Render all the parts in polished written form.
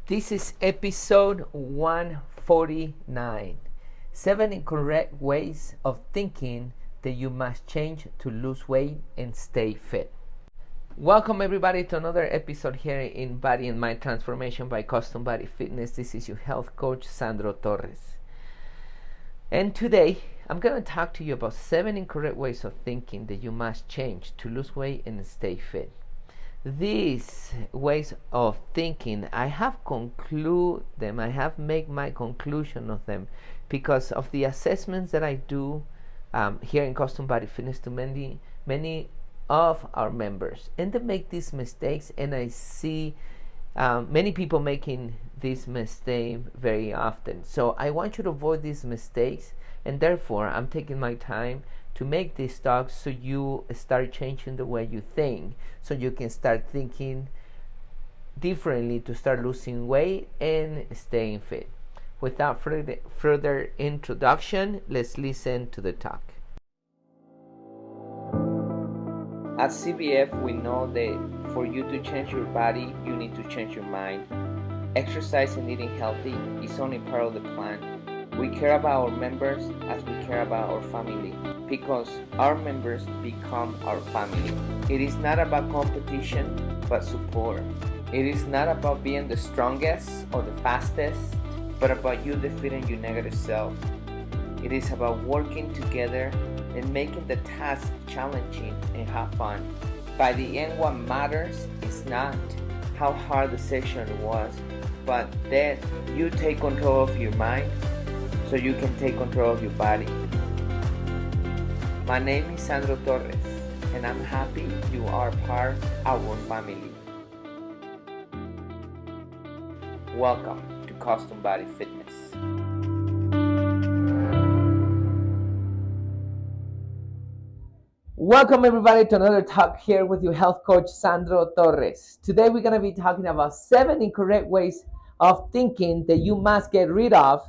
This is episode 149. 7 incorrect ways of thinking that you must change to lose weight and stay fit. Welcome everybody to another episode here in Body and Mind Transformation by Custom Body Fitness. This is your health coach, Sandro Torres. And today, I'm going to talk to you about 7 incorrect ways of thinking that you must change to lose weight and stay fit. These ways of thinking, I have concluded them, I have made my conclusion of them because of the assessments that I do here in Custom Body Fitness to many of our members. And they make these mistakes, and I see many people making this mistake very often. So I want you to avoid these mistakes, and therefore I'm taking my time to make these talks so you start changing the way you think, so you can start thinking differently to start losing weight and staying fit. Without further introduction, let's listen to the talk. At CBF, we know that for you to change your body, you need to change your mind. Exercise and eating healthy is only part of the plan. We care about our members as we care about our family, because our members become our family. It is not about competition, but support. It is not about being the strongest or the fastest, but about you defeating your negative self. It is about working together and making the task challenging and have fun. By the end, what matters is not how hard the session was, but that you take control of your mind so you can take control of your body. My name is Sandro Torres, and I'm happy you are part of our family. Welcome to Custom Body Fitness. Welcome everybody to another talk here with your health coach, Sandro Torres. Today we're going to be talking about 7 incorrect ways of thinking that you must get rid of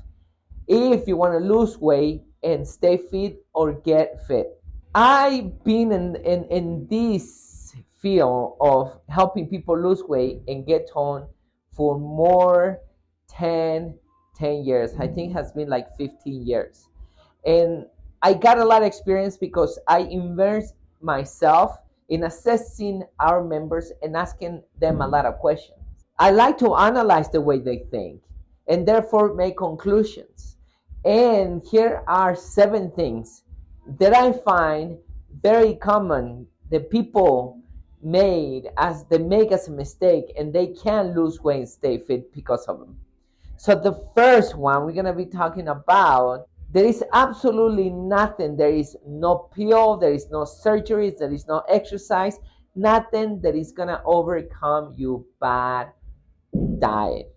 if you want to lose weight and stay fit or get fit. I've been in this field of helping people lose weight and get toned for more 10 years. I think it has been like 15 years. And I got a lot of experience because I immersed myself in assessing our members and asking them a lot of questions. I like to analyze the way they think and therefore make conclusions. And here are 7 things that I find very common that people make as a mistake, and they can lose weight and stay fit because of them. So the first one we're going to be talking about, there is absolutely nothing. There is no pill, there is no surgery, there is no exercise, nothing that is going to overcome your bad diet.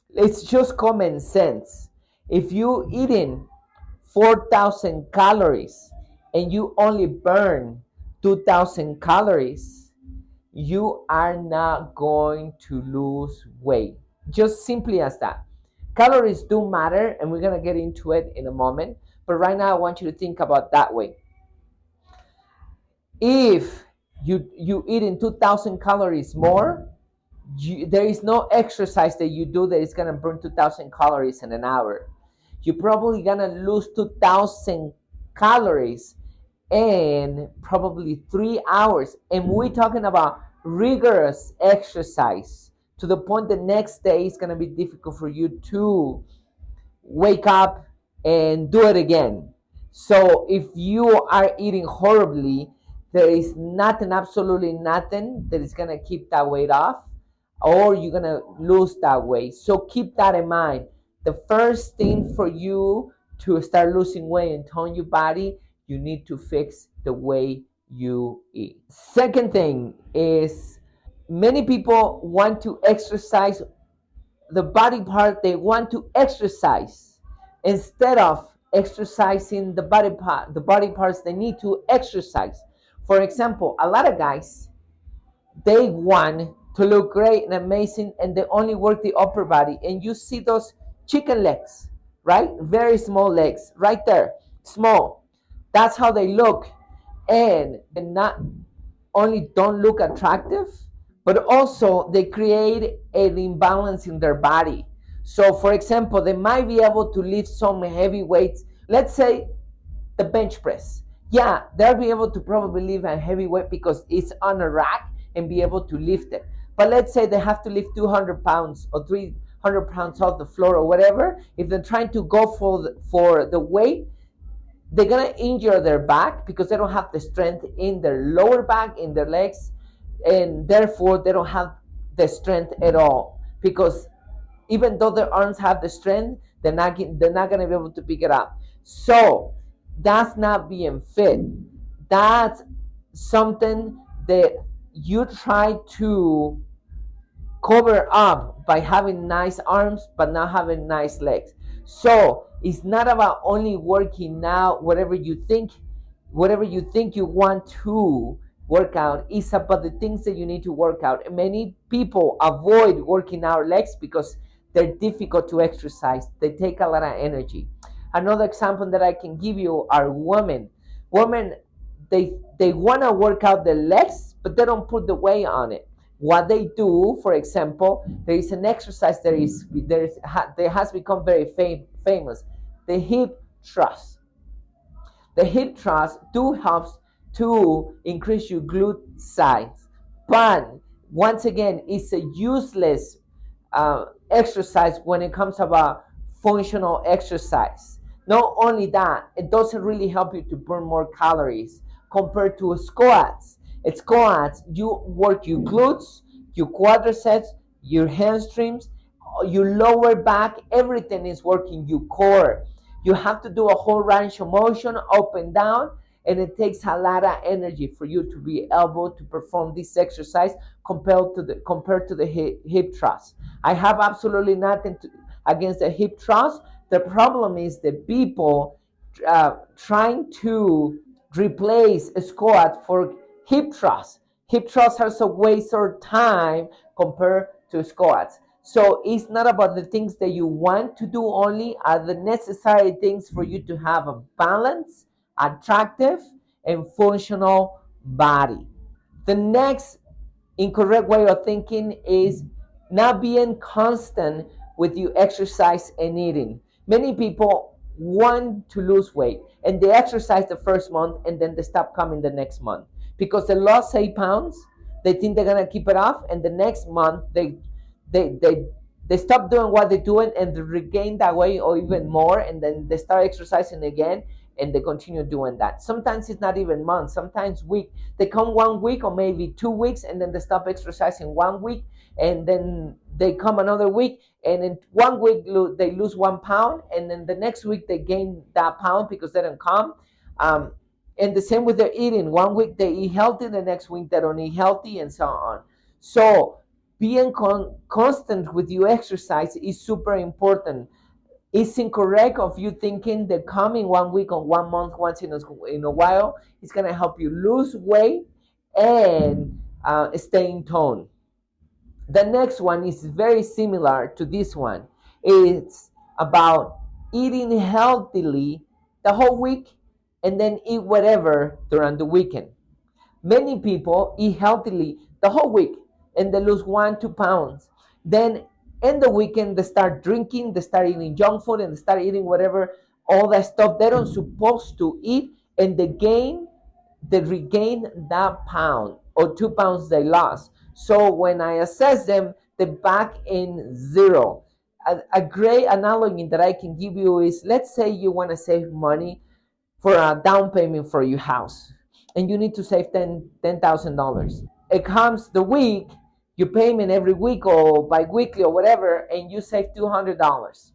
It's just common sense. If you eating 4,000 calories and you only burn 2,000 calories, you are not going to lose weight. Just simply as that. Calories do matter, and we're going to get into it in a moment. But right now, I want you to think about that way. If you eating 2,000 calories more, there is no exercise that you do that is going to burn 2,000 calories in an hour. You're probably going to lose 2,000 calories in probably 3 hours. And we're talking about rigorous exercise to the point the next day is going to be difficult for you to wake up and do it again. So if you are eating horribly, there is nothing, absolutely nothing that is going to keep that weight off, or you're going to lose that weight. So keep that in mind. The first thing for you to start losing weight and tone your body, you need to fix the way you eat. Second thing is, many people want to exercise the body part they want to exercise instead of exercising the body parts they need to exercise. For example, a lot of guys, they want to look great and amazing, and they only work the upper body, and you see those chicken legs, right? Very small legs right there, small. That's how they look, and they not only don't look attractive, but also they create an imbalance in their body. So, for example, they might be able to lift some heavy weights. Let's say the bench press. Yeah, they'll be able to probably lift a heavy weight because it's on a rack and be able to lift it. But let's say they have to lift 200 pounds or 300 pounds off the floor or whatever. If they're trying to go for the weight, they're gonna injure their back because they don't have the strength in their lower back, in their legs, and therefore they don't have the strength at all. Because even though their arms have the strength, they're not gonna be able to pick it up. So that's not being fit. That's something that you try to cover up by having nice arms but not having nice legs. So it's not about only working out whatever you think you want to work out. It's about the things that you need to work out. And many people avoid working out legs because they're difficult to exercise. They take a lot of energy. Another example that I can give you are women. Women, they want to work out their legs, but they don't put the weight on it. What they do, for example, there is an exercise that has become very famous, the hip thrust. The hip thrust do helps to increase your glute size, but once again, it's a useless exercise when it comes about functional exercise. Not only that, it doesn't really help you to burn more calories compared to squats. At squats, you work your glutes, your quadriceps, your hamstrings, your lower back, everything is working, your core. You have to do a whole range of motion up and down, and it takes a lot of energy for you to be able to perform this exercise compared to the hip thrust. I have absolutely nothing against the hip thrust. The problem is the people trying to replace a squat for hip thrust. Hip thrust has a waste of time compared to squats. So it's not about the things that you want to do only, are the necessary things for you to have a balanced, attractive, and functional body. The next incorrect way of thinking is not being constant with your exercise and eating. Many people want to lose weight and they exercise the first month and then they stop coming the next month because they lost 8 pounds. They think they're gonna keep it off, and the next month they they they stop doing what they're doing and they regain that weight or even more, and then they start exercising again and they continue doing that. Sometimes it's not even months, sometimes week. They come 1 week or maybe 2 weeks and then they stop exercising 1 week, and then they come another week and in 1 week they lose 1 pound, and then the next week they gain that pound because they don't come. um, and the same with their eating. 1 week they eat healthy, the next week they don't eat healthy, and so on. So being constant with your exercise is super important. It's incorrect of you thinking that coming 1 week or 1 month once in a while is going to help you lose weight and stay in tone. The next one is very similar to this one. It's about eating healthily the whole week and then eat whatever during the weekend. Many people eat healthily the whole week and they lose 1, 2 pounds. Then in the weekend they start drinking, they start eating junk food, and they start eating whatever, all that stuff they don't supposed to eat, and they regain that pound or 2 pounds they lost. So when I assess them, they're back in zero. A great analogy that I can give you is, let's say you want to save money for a down payment for your house, and you need to save $10,000. It comes the week, your payment every week or bi-weekly or whatever, and you save $200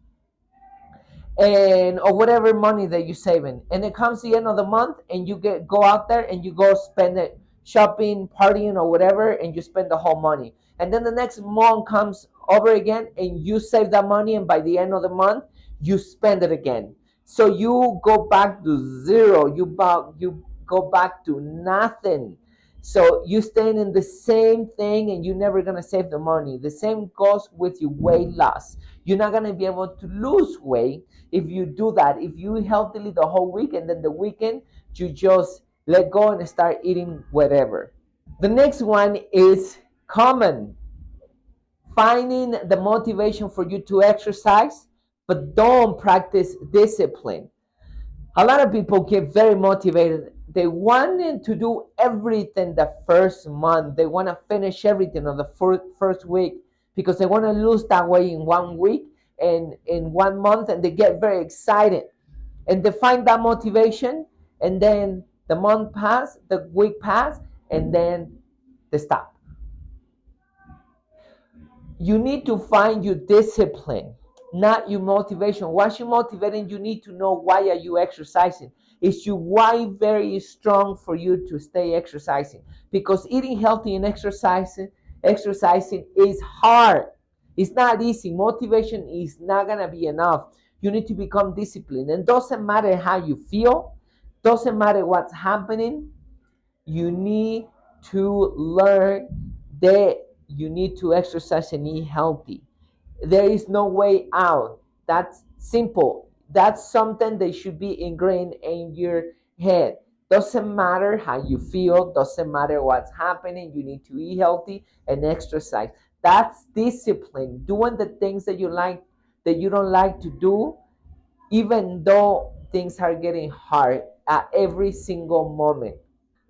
and or whatever money that you're saving, and it comes the end of the month and you go out there and you go spend it shopping, partying, or whatever, and you spend the whole money, and then the next month comes over again and you save that money, and by the end of the month you spend it again. So you go back to zero, you go back to nothing. So you staying in the same thing and you're never gonna save the money. The same goes with your weight loss. You're not gonna be able to lose weight if you do that. If you eat healthily the whole week and then the weekend you just let go and start eating whatever. The next one is common finding the motivation for you to exercise, but don't practice discipline. A lot of people get very motivated. They want to do everything the first month. They want to finish everything on the first week because they want to lose that weight in 1 week and in 1 month, and they get very excited and they find that motivation, and then the month pass, the week pass, and then they stop. You need to find your discipline, not your motivation. Once you're motivating, you need to know why are you exercising. Is your why very strong for you to stay exercising? Because eating healthy and exercising is hard. It's not easy. Motivation is not gonna be enough. You need to become disciplined. And doesn't matter how you feel, doesn't matter what's happening, you need to learn that you need to exercise and eat healthy. There is no way out. That's simple. That's something that should be ingrained in your head. Doesn't matter how you feel, doesn't matter what's happening, you need to eat healthy and exercise. That's discipline. Doing the things that you like, that you don't like to do, even though things are getting hard at every single moment.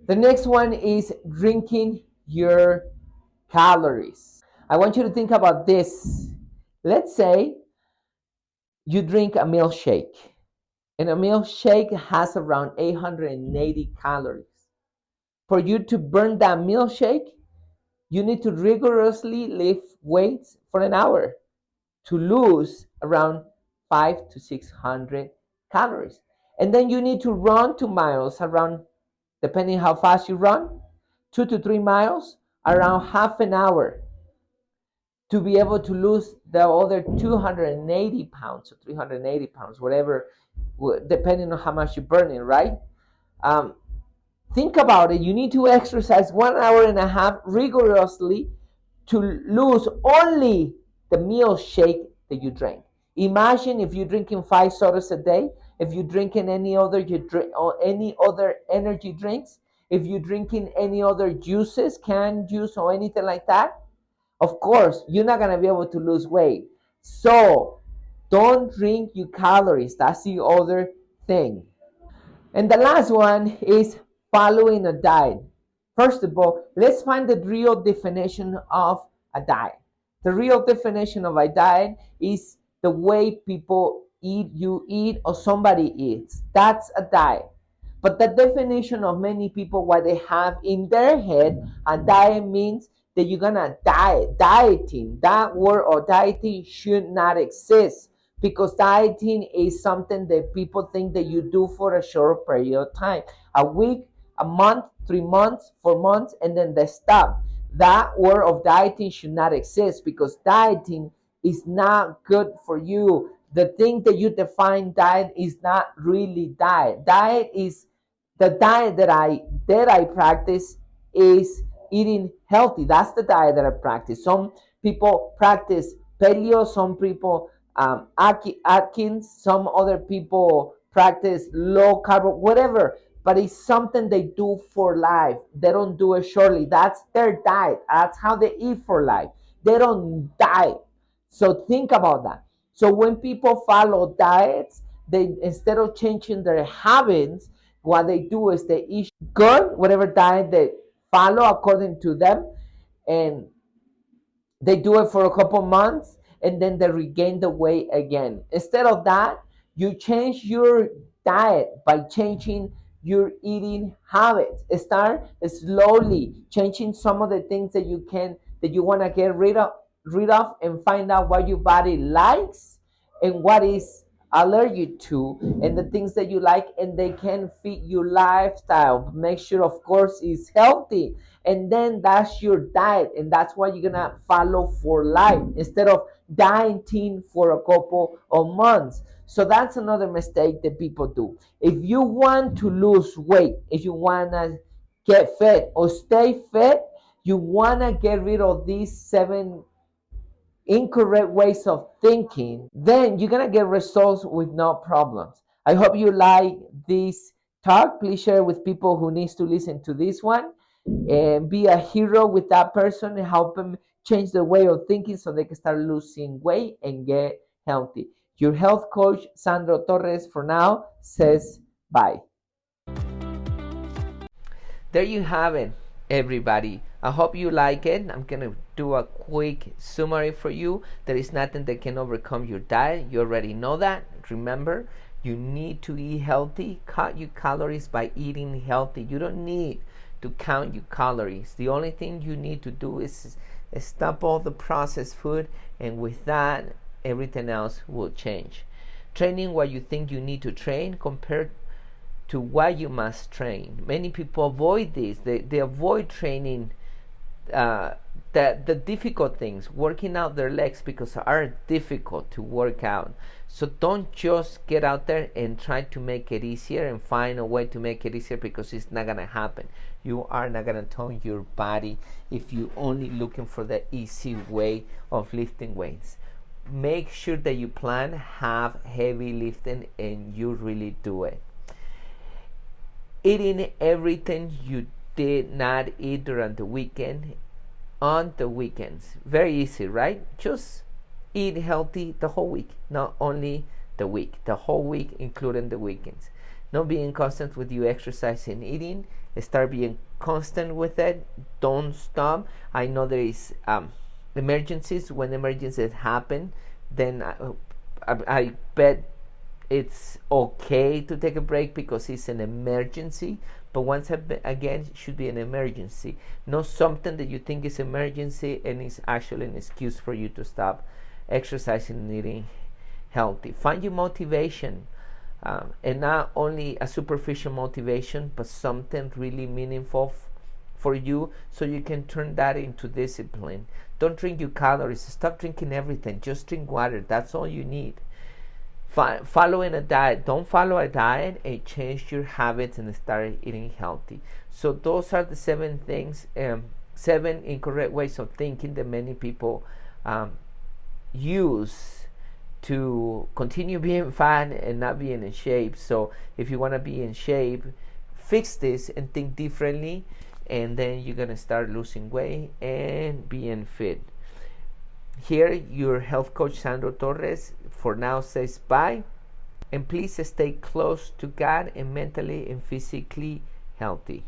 The next one is drinking your calories. I want you to think about this. Let's say you drink a milkshake, and a milkshake has around 880 calories. For you to burn that milkshake, you need to rigorously lift weights for an hour to lose around 5 to 600 calories. And then you need to run 2 miles around, depending how fast you run, 2 to 3 miles, around half an hour to be able to lose the other 280 pounds or 380 pounds, whatever, depending on how much you're burning, right? Um, think about it. You need to exercise 1 hour and a half rigorously to lose only the meal shake that you drink. Imagine if you're drinking 5 sodas a day, if you're drinking any other you drink or any other energy drinks, if you're drinking any other juices, canned juice or anything like that, of course, you're not gonna be able to lose weight. So don't drink your calories. That's the other thing. And the last one is following a diet. First of all, let's find the real definition of a diet. The real definition of a diet is the way people eat, you eat, or somebody eats. That's a diet. But the definition of many people, what they have in their head, a diet means that you're gonna diet. Dieting, that word or dieting should not exist because dieting is something that people think that you do for a short period of time, a week, a month, 3 months, 4 months, and then they stop. That word of dieting should not exist because dieting is not good for you. The thing that you define diet is not really diet. Diet is the diet that I practice is eating healthy. That's the diet that I practice. Some people practice paleo, some people Atkins, some other people practice low carb, whatever. But it's something they do for life. They don't do it shortly. That's their diet. That's how they eat for life. They don't diet. So think about that. So when people follow diets, they instead of changing their habits, what they do is they eat good, whatever diet they follow according to them, and they do it for a couple months and then they regain the weight again. Instead of that, you change your diet by changing your eating habits. Start slowly changing some of the things that you want to get rid of and find out what your body likes and what is allergic to and the things that you like, and they can fit your lifestyle. Make sure of course it's healthy, and then that's your diet, and that's what you're gonna follow for life instead of dieting for a couple of months. So that's another mistake that people do. If you want to lose weight, if you want to get fit or stay fit, you want to get rid of these 7 incorrect ways of thinking, then you're going to get results with no problems. I hope you like this talk. Please share with people who needs to listen to this one. and be a hero with that person and help them change the way of thinking so they can start losing weight and get healthy. Your health coach, Sandro Torres, for now says bye. There you have it, everybody. I hope you like it. I'm going to do a quick summary for you. There is nothing that can overcome your diet. You already know that. Remember, you need to eat healthy. Cut your calories by eating healthy. You don't need to count your calories. The only thing you need to do is stop all the processed food, and with that, everything else will change. Training what you think you need to train compared to why you must train. Many people avoid this. They avoid training the difficult things, working out their legs, because are difficult to work out. So don't just get out there and try to make it easier and find a way to make it easier, because it's not gonna happen. You are not gonna tone your body if you only looking for the easy way of lifting weights. Make sure that you plan, have heavy lifting, and you really do it. Eating everything you did not eat during the weekend on the weekends. Very easy, right? Just eat healthy the whole week, not only the week, the whole week, including the weekends. Not being constant with your exercise and eating. Start being constant with it. Don't stop. I know there is emergencies. When emergencies happen, then I bet it's okay to take a break because it's an emergency. But once again, it should be an emergency, not something that you think is emergency and is actually an excuse for you to stop exercising and eating healthy. Find your motivation, and not only a superficial motivation, but something really meaningful for you, so you can turn that into discipline. Don't drink your calories. Stop drinking everything. Just drink water. That's all you need. Following a diet. Don't follow a diet, and change your habits and start eating healthy. So those are the 7 things, 7 incorrect ways of thinking that many people use to continue being fat and not being in shape. So if you want to be in shape, fix this and think differently, and then you're gonna start losing weight and being fit. Here, your health coach Sandro Torres for now says bye, and please stay close to God and mentally and physically healthy.